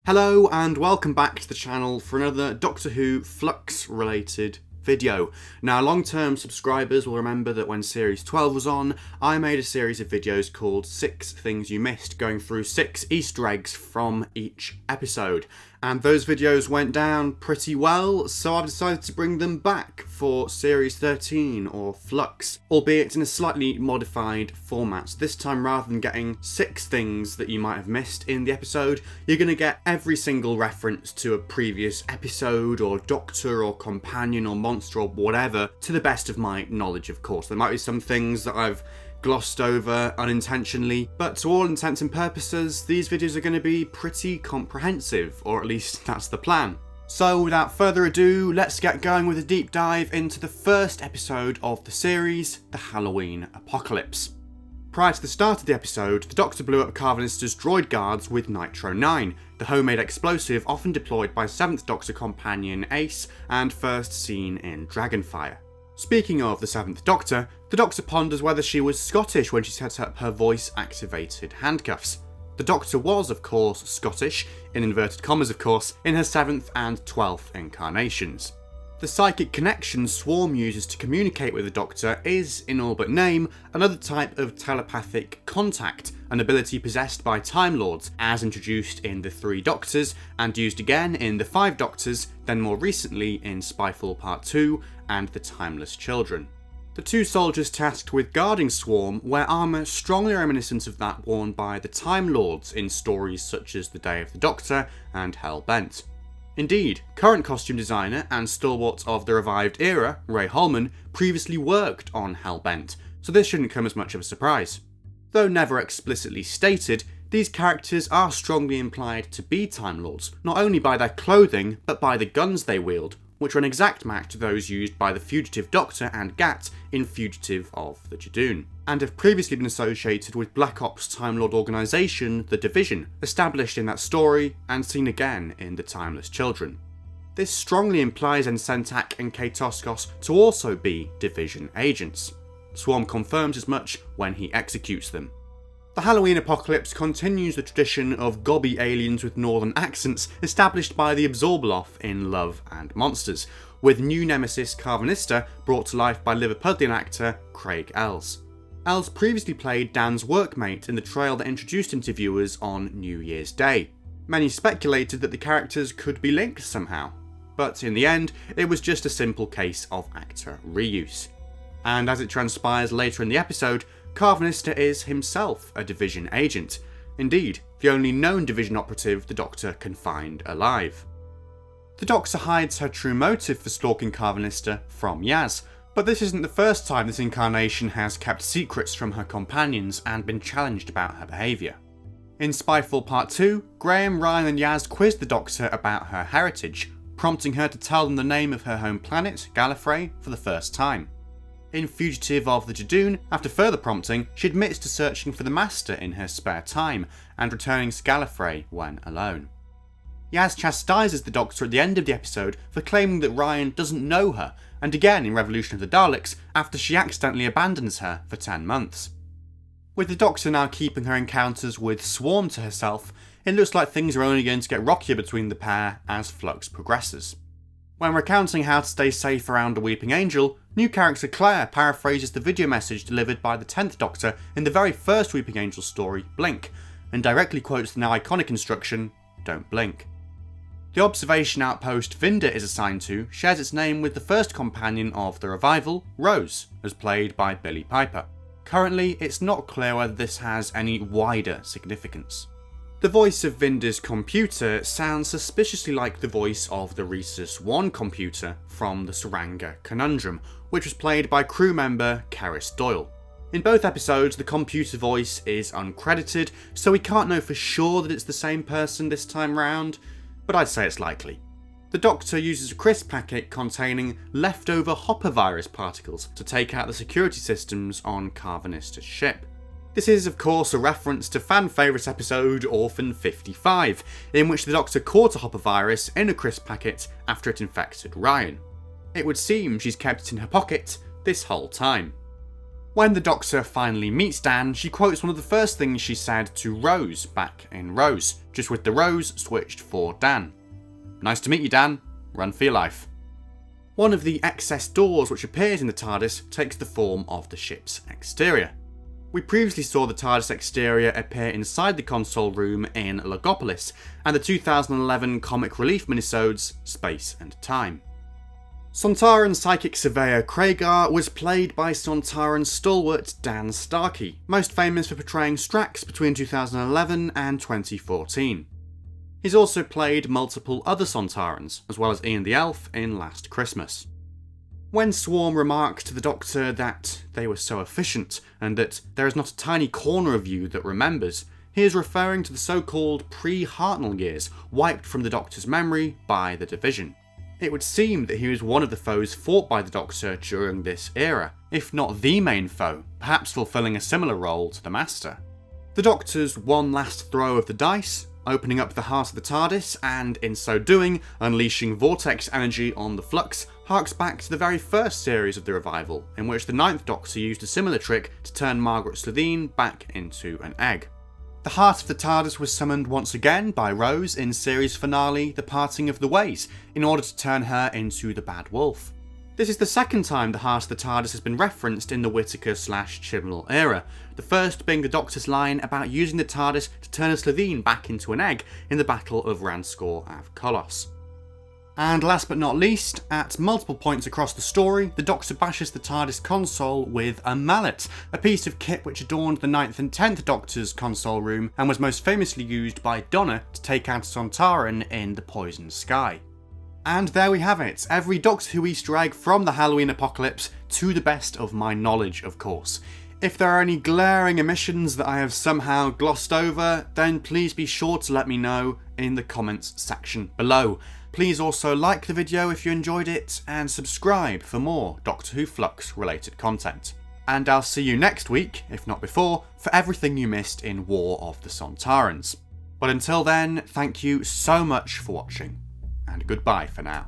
Hello and welcome back to the channel for another Doctor Who Flux related video. Now, long-term subscribers will remember that when Series 12 was on, I made a series of videos called 6 Things You Missed, going through 6 Easter eggs from each episode. And those videos went down pretty well, so I've decided to bring them back for Series 13, or Flux, albeit in a slightly modified format. So this time, rather than getting 6 things that you might have missed in the episode, you're going to get every single reference to a previous episode, or Doctor, or Companion, or Monster, or whatever, to the best of my knowledge, of course. There might be some things that I've glossed over unintentionally, but to all intents and purposes, these videos are going to be pretty comprehensive, or at least that's the plan. So without further ado, let's get going with a deep dive into the first episode of the series, the Halloween Apocalypse. Prior to the start of the episode, the Doctor blew up Carvanister's droid guards with Nitro 9, the homemade explosive often deployed by 7th Doctor companion Ace and first seen in Dragonfire. Speaking of the 7th Doctor, the Doctor ponders whether she was Scottish when she set up her voice-activated handcuffs. The Doctor was, of course, Scottish, in inverted commas of course, in her 7th and 12th incarnations. The psychic connection Swarm uses to communicate with the Doctor is, in all but name, another type of telepathic contact, an ability possessed by Time Lords, as introduced in the 3 Doctors, and used again in the 5 Doctors, then more recently in Spyfall Part 2 and The Timeless Children. The 2 soldiers tasked with guarding Swarm wear armour strongly reminiscent of that worn by the Time Lords in stories such as The Day of the Doctor and Hell-Bent. Indeed, current costume designer and stalwart of the revived era, Ray Holman, previously worked on Hell-Bent, so this shouldn't come as much of a surprise. Though never explicitly stated, these characters are strongly implied to be Time Lords, not only by their clothing, but by the guns they wield, which are an exact match to those used by the Fugitive Doctor and Gat in Fugitive of the Judoon, and have previously been associated with Black Ops Time Lord organisation, The Division, established in that story and seen again in The Timeless Children. This strongly implies Ensentak and K-Toskos to also be Division agents. Swarm confirms as much when he executes them. The Halloween Apocalypse continues the tradition of gobby aliens with northern accents established by the Absorbaloff in Love and Monsters, with new nemesis Carvanista brought to life by Liverpudlian actor Craig Ells. Ells previously played Dan's workmate in the trail that introduced him to viewers on New Year's Day. Many speculated that the characters could be linked somehow, but in the end, it was just a simple case of actor reuse. And as it transpires later in the episode, Carvanista is himself a Division agent. Indeed, the only known Division operative the Doctor can find alive. The Doctor hides her true motive for stalking Carvanista from Yaz, but this isn't the first time this incarnation has kept secrets from her companions and been challenged about her behaviour. In Spyfall Part 2, Graham, Ryan and Yaz quizzed the Doctor about her heritage, prompting her to tell them the name of her home planet, Gallifrey, for the first time. In Fugitive of the Judoon, after further prompting, she admits to searching for the Master in her spare time, and returning to Gallifrey when alone. Yaz chastises the Doctor at the end of the episode for claiming that Ryan doesn't know her, and again in Revolution of the Daleks after she accidentally abandons her for 10 months. With the Doctor now keeping her encounters with Swarm to herself, it looks like things are only going to get rockier between the pair as Flux progresses. When recounting how to stay safe around a Weeping Angel, new character Claire paraphrases the video message delivered by the 10th Doctor in the very first Weeping Angel story, Blink, and directly quotes the now iconic instruction, "Don't blink." The observation outpost Vinda is assigned to shares its name with the first companion of the revival, Rose, as played by Billie Piper. Currently, it's not clear whether this has any wider significance. The voice of Vinda's computer sounds suspiciously like the voice of the Rhesus 1 computer from the Saranga Conundrum, which was played by crew member Karis Doyle. In both episodes, the computer voice is uncredited, so we can't know for sure that it's the same person this time round, but I'd say it's likely. The Doctor uses a crisp packet containing leftover hopper virus particles to take out the security systems on Carvanista's ship. This is, of course, a reference to fan favourite episode Orphan 55, in which the Doctor caught a hopper virus in a crisp packet after it infected Ryan. It would seem she's kept it in her pocket this whole time. When the Doctor finally meets Dan, she quotes one of the first things she said to Rose back in Rose, just with the Rose switched for Dan. "Nice to meet you, Dan. Run for your life." One of the excess doors which appears in the TARDIS takes the form of the ship's exterior. We previously saw the TARDIS exterior appear inside the console room in Logopolis, and the 2011 comic relief minisodes Space and Time. Sontaran psychic surveyor Kragar was played by Sontaran stalwart Dan Starkey, most famous for portraying Strax between 2011 and 2014. He's also played multiple other Sontarans, as well as Ian the Elf in Last Christmas. When Swarm remarked to the Doctor that they were so efficient, and that there is not a tiny corner of you that remembers, he is referring to the so-called pre-Hartnell years, wiped from the Doctor's memory by the Division. It would seem that he was one of the foes fought by the Doctor during this era, if not the main foe, perhaps fulfilling a similar role to the Master. The Doctor's one last throw of the dice, opening up the heart of the TARDIS and, in so doing, unleashing vortex energy on the Flux, harks back to the very first series of the revival, in which the Ninth Doctor used a similar trick to turn Margaret Slitheen back into an egg. The heart of the TARDIS was summoned once again by Rose in series finale The Parting of the Ways, in order to turn her into the Bad Wolf. This is the second time the heart of the TARDIS has been referenced in the Whittaker/Chibnall era, the first being the Doctor's line about using the TARDIS to turn a Slitheen back into an egg in the Battle of Ranskor av Kolos. And last but not least, at multiple points across the story, the Doctor bashes the TARDIS console with a mallet, a piece of kit which adorned the 9th and 10th Doctor's console room and was most famously used by Donna to take out Sontaran in The Poisoned Sky. And there we have it, every Doctor Who Easter egg from the Halloween apocalypse, to the best of my knowledge, of course. If there are any glaring omissions that I have somehow glossed over, then please be sure to let me know in the comments section below. Please also like the video if you enjoyed it, and subscribe for more Doctor Who Flux related content. And I'll see you next week, if not before, for everything you missed in War of the Sontarans. But until then, thank you so much for watching, and goodbye for now.